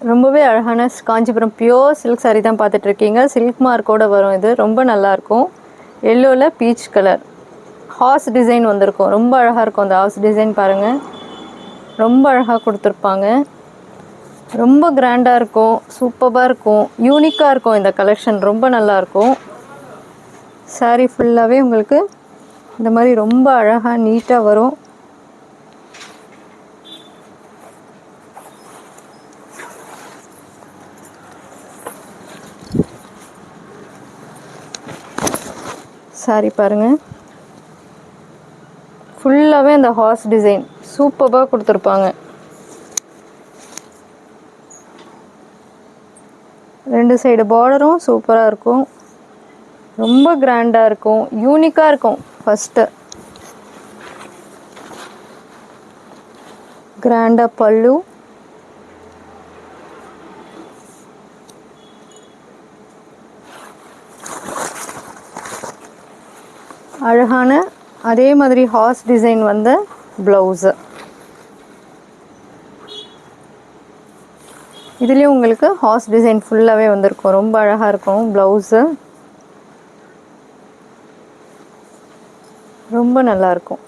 ரொம்பவே அழகான Kanchipuram pure silk sari தான் பார்த்துட்ருக்கீங்க. சில்க் மார்க்கோட வரும். இது ரொம்ப நல்லாயிருக்கும். எல்லோவில் பீச் கலர் ஹார்ஸ் டிசைன் வந்திருக்கும். ரொம்ப அழகாக இருக்கும். அந்த ஹார்ஸ் டிசைன் பாருங்கள், ரொம்ப அழகாக கொடுத்துருப்பாங்க. ரொம்ப கிராண்டாக இருக்கும், சூப்பராக இருக்கும், யூனிக்காக இருக்கும். இந்த கலெக்ஷன் ரொம்ப நல்லாயிருக்கும். சாரீ ஃபுல்லாகவே உங்களுக்கு இந்த மாதிரி ரொம்ப அழகாக நீட்டாக வரும். சாரி பாருங்கள், ஃபுல்லாகவே அந்த ஹார்ஸ் டிசைன் சூப்பராக கொடுத்துருப்பாங்க. ரெண்டு சைடு பார்டரும் சூப்பராக இருக்கும். ரொம்ப கிராண்டாக இருக்கும், யூனிக்காக இருக்கும். ஃபஸ்ட்டு கிராண்டாக பல்லு, அழகான அதே மாதிரி ஹார்ஸ் டிசைன் வந்த ப்ளவுஸு. இதுலேயும் உங்களுக்கு ஹார்ஸ் டிசைன் ஃபுல்லாகவே வந்திருக்கும். ரொம்ப அழகாக இருக்கும் ப்ளவுஸு, ரொம்ப நல்லாயிருக்கும்.